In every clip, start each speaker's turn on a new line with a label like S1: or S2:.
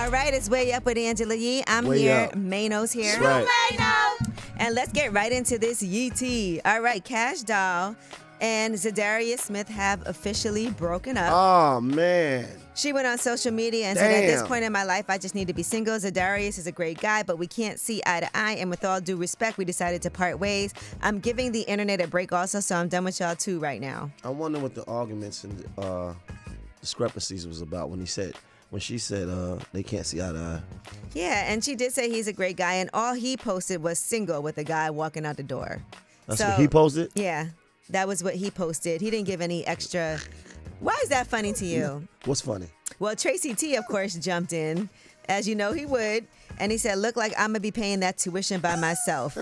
S1: All right, it's Way Up with Angela Yee. I'm
S2: Way
S1: here.
S2: up.
S1: Mano's here.
S2: That's right.
S1: Mano. And let's get right into this Yee tea. All right, Kash Doll and Za'Darius Smith have officially broken up.
S2: Oh, man.
S1: She went on social media and said, at this
S2: Damn.
S1: point in my life, I just need to be single. Za'Darius is a great guy, but we can't see eye to eye. And with all due respect, we decided to part ways. I'm giving the internet a break also, so I'm done with y'all too right now.
S2: I wonder what the arguments and discrepancies was about when she said they can't see eye to eye.
S1: Yeah, and she did say he's a great guy, and all he posted was single with a guy walking out the door.
S2: That's what he posted?
S1: Yeah, that was what he posted. He didn't give any extra. Why is that funny to you?
S2: What's funny?
S1: Well, Tracy T, of course, jumped in, as you know he would, and he said, look like I'm going to be paying that tuition by myself.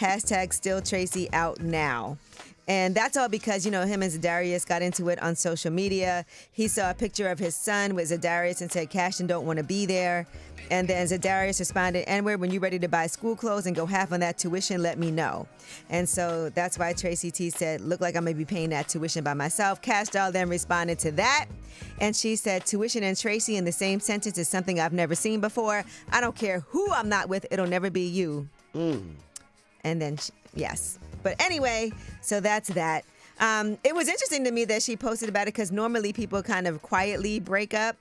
S1: Hashtag still Tracy out now. And that's all because, him and Za'Darius got into it on social media. He saw a picture of his son with Za'Darius and said, Kash don't want to be there. And then Za'Darius responded, anyway, when you're ready to buy school clothes and go half on that tuition, let me know. And so that's why Tracy T said, look like I'm going to be paying that tuition by myself. Kash Doll then responded to that. And she said, tuition and Tracy in the same sentence is something I've never seen before. I don't care who I'm not with. It'll never be you. And then, yes. But anyway, so that's that. It was interesting to me that she posted about it because normally people kind of quietly break up,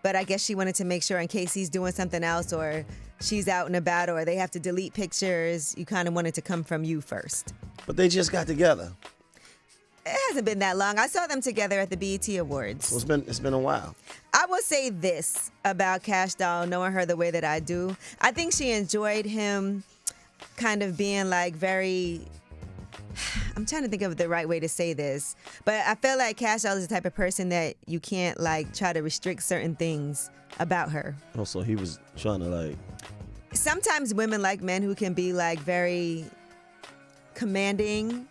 S1: but I guess she wanted to make sure in case he's doing something else or she's out and about or they have to delete pictures, you kind of wanted to come from you first.
S2: But they just got together.
S1: It hasn't been that long. I saw them together at the BET Awards.
S2: So it's been a while.
S1: I will say this about Kash Doll, knowing her the way that I do. I think she enjoyed him kind of being like very, I'm trying to think of the right way to say this, but I feel like Kash Doll is the type of person that you can't like try to restrict certain things about her.
S2: Oh, so he was trying to like.
S1: Sometimes women like men who can be like very commanding,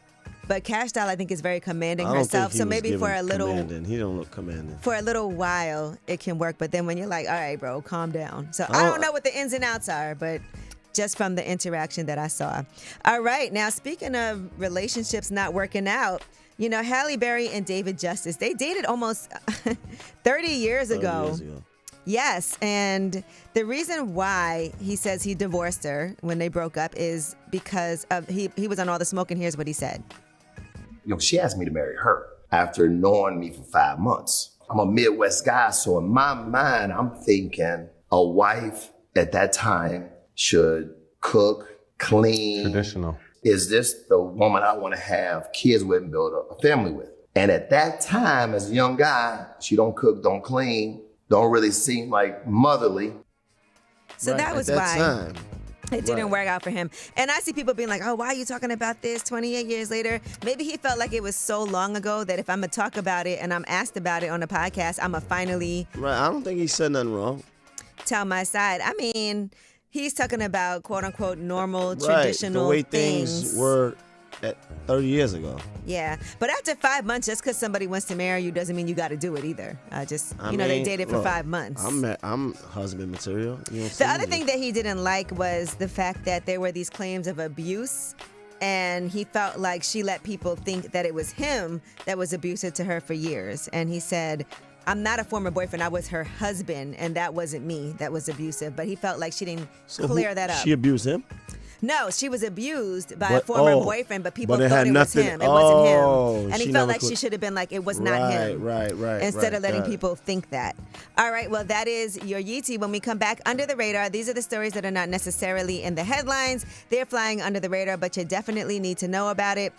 S1: but Kash Doll I think is very commanding
S2: I don't
S1: herself.
S2: think he
S1: So
S2: was
S1: maybe for a little,
S2: commanding. He don't look commanding.
S1: for a little while it can work, but then when you're like, all right, bro, calm down. So I don't know what the ins and outs are, but just from the interaction that I saw. All right, now speaking of relationships not working out, Halle Berry and David Justice, they dated almost 30 years ago. Yes, and the reason why he says he divorced her when they broke up is because of he was on All the Smoke, and here's what he said.
S3: She asked me to marry her after knowing me for 5 months. I'm a Midwest guy, so in my mind, I'm thinking a wife at that time should cook, clean.
S4: Traditional.
S3: Is this the woman I want to have kids with and build a family with? And at that time, as a young guy, she don't cook, don't clean, don't really seem like motherly.
S1: So that was why it didn't work out for him. And I see people being like, oh, why are you talking about this 28 years later? Maybe he felt like it was so long ago that if I'm going to talk about it and I'm asked about it on a podcast, I'm going to finally...
S2: Right, I don't think he said nothing wrong.
S1: Tell my side. I mean... He's talking about quote unquote normal, traditional
S2: the way
S1: things.
S2: Things were at 30 years ago.
S1: Yeah. But after 5 months, just because somebody wants to marry you doesn't mean you got to do it either. They dated for 5 months.
S2: I'm husband material.
S1: The other thing that he didn't like was the fact that there were these claims of abuse. And he felt like she let people think that it was him that was abusive to her for years. And he said, I'm not a former boyfriend. I was her husband, and that wasn't me that was abusive. But he felt like she didn't clear that up.
S2: She abused him?
S1: No, she was abused by a former boyfriend, but people thought it was him. It
S2: wasn't
S1: him. And he felt like she should have been like, it was not him.
S2: Right.
S1: Instead of letting people think that. All right, well, that is your Yee tea. When we come back, Under the Radar, these are the stories that are not necessarily in the headlines. They're flying under the radar, but you definitely need to know about it.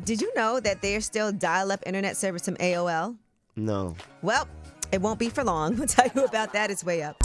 S1: Did you know that there's still dial-up internet service from AOL?
S2: No.
S1: Well, it won't be for long. We'll tell you about that. It's Way Up.